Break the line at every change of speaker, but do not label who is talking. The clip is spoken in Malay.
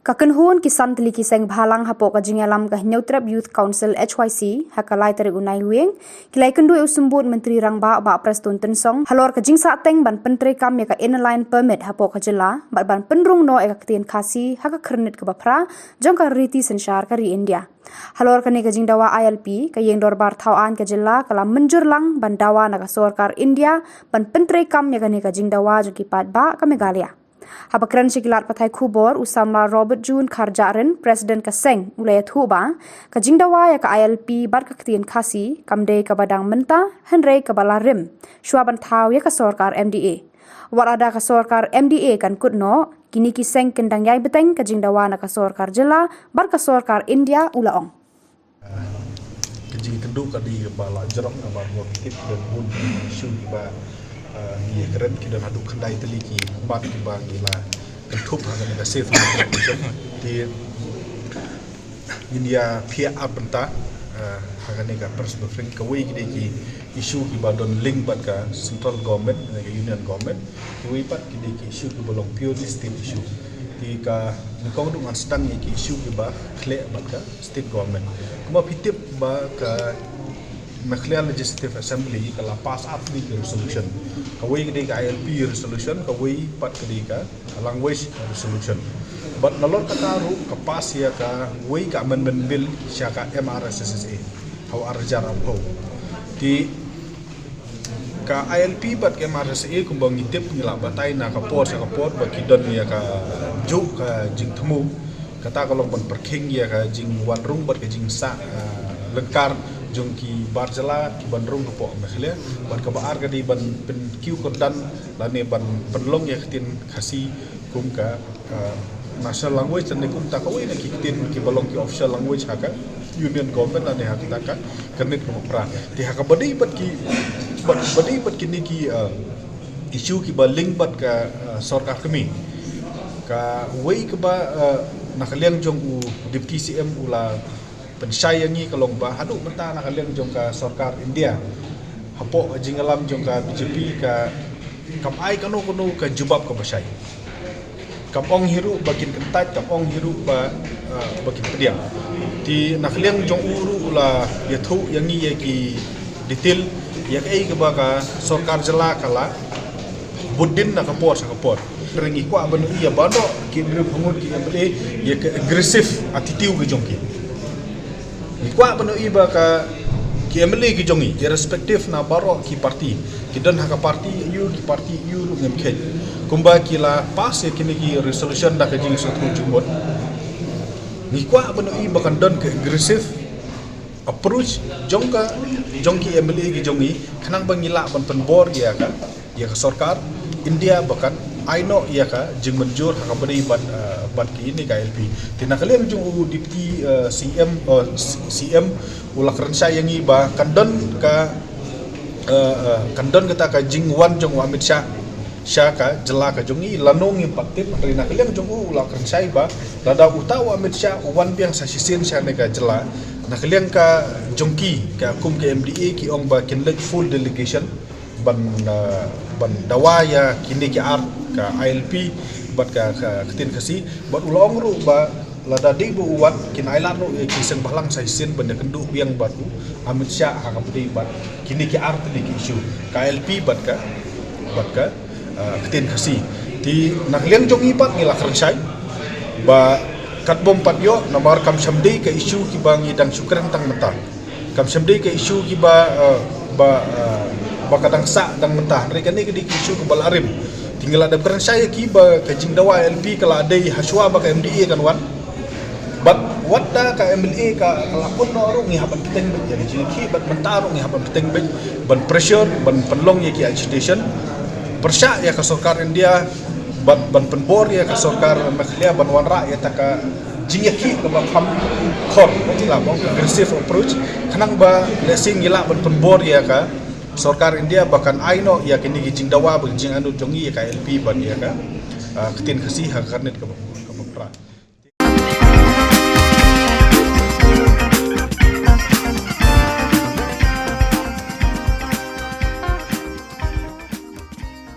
Kakenhun kisan teliki seng bhalang hapo ka jingalam ka Neutrap Youth Council HYC hakalai tarik unai lueng kilai kendu usumbut menteri rangba ba prestun tensong halor ka jingsa teng ban pentre kam ya ka inline permit hapo ka jela ban penrung no ka ketien khasi haka kernit ka bapra jong ka riti sensyar kari India halor ka ne ka jingdawa ILP ka yeng dorbar thawan ka jela kala menjur lang ban dawa na ka sorkar India ban pentre kam ya ka ne ka jingdawa jo ki pat ba ka Meghalaya. Habakran sikilat patai kubor usamla Robert June Karjaren Presiden Kaseng ulaya thuba ka jingdawa ya ka ILP bar ka ketien khasi kamde ka badang menta henre ka balarim syuaban thaw ya ka sorkar MDA warada ka sorkar MDA kan kutno kini kiseng kendang yai beteng ka jingdawa na ka sorkar jela bar ka sorkar India ulaong
kejing keduk kadi bala jerok ba wakit dan bun isu ba dia keren kita haduk kendai teliki bat ba gila ketup hagan da safe di India pia abenta hagan ga persbefring kawai gide ki isu ki badon link bat ka central government ga union government kawai pat gide ki isu ki bolong purely state issue di ka ngkong dengan sedang ki isu ki ba khle bat ka state government kuma pitip ba ka Meghalaya Legislative Assembly kala pass up the resolution kawai gede ka ILP resolution kawai pat gede ka language resolution but nalor kata ru ka pass ya ka wai ka amendment bill sya ka MRSSA how arjar amho di ka ILP bat MRSSA kumbang ngitip ngila batay na ka port sa ka port ba kidon ya ka ju ka jing themu kata kalau ban perking ya ka jing wanrung bat ka jing sa lengkar jong ki barjala ki bandrung ko Meghalaya ban ka baar gadi ban pen kiu kordan lane ban penlong ya ketin khasi kum ka national language dan kum ta ko ina ki ketin ki balong ki official language haka union government lane hak ta ka kernit ko pra ti haka badi bat kini ki issue ki ba link bat ka sarkar kami ka wei ka ba nakaliang jong u deputy CM ula pensai yang ni kalau bah haduk mentah nak kalian jom ka sarkar India hapok jingalam jom ka BJP ka kam ai kanu ka jubab ka basai kam ong hiru bakin kentat kam ong hiru ba bakin pediam ti nak kalian jom uru la ya thu yang ni ya ki detail ya ai ka ba ka sarkar jela kala budin nak kapor sa kapor rengi kwa banu iya bado ki bangun ki MLA ya ke aggressive attitude ke jom ki Ikwa bano iba ka KMLA ki jongi irrespective na baro ki parti ki dan haka parti you lu ngem khet kumba kila pas ya kini ki resolution da ka jing satu jumot ikwa bano iba kan dan ke aggressive approach jongki MLA ki jongi kanang bangila ban penbor ya ka sarkar India bahkan I know ya ka jing menjur haka bari bat ki ini KLP tinakaliam jung deputy CM ulah kerensai yang iba kandon kata ka jing wan jong Amit Shah ka jela ka jongi lanong impaktif tinakaliam jung ulah kerensai ba lada utaw Amit Shah wan biang sa sisin sya ne ka jela nakaliam ka jongki ka kum ke MDA ki ong ba kinlet full delegation ban dawaya kini ki art ka ILP bat ka ketin kasi bat ulong ru ba lada di bu uat kin ailan ru ki sen balang sai sen benda kendu biang batu Amit Shah ha kapdi bat kini ki art di ki isu ka ILP bat ka ketin kasi ti nakliang jong ipat ngila kerensai ba kat bom pat yo namar kam samdi ka isu ki bang idang syukran tang mentah kam samdi ka isu ki ba kadang sa dang mentah mereka ni kedi isu ke balarim tinggal ada peran saya ki ba ka jingdawa LP kala ada haswa ba ka MDA kan wan bat wadda ka MLA ka kalapun no ru ngi haban peteng bet jadi ki bat mentah ru ngi haban peteng bet ban pressure ban penlong ya ki agitation persya ya ka sarkar India ban penbor ya ka sarkar Meghalaya ban wanra ya ta ka jingyaki ka ba kham khor la bang aggressive approach kanang ba lesing gila ban penbor ya ka sarkar India bahkan aino ya kini ki jingdawa bang jing anu jongi ya ka LP ban ya ka ketin khasi ha karnet ka pra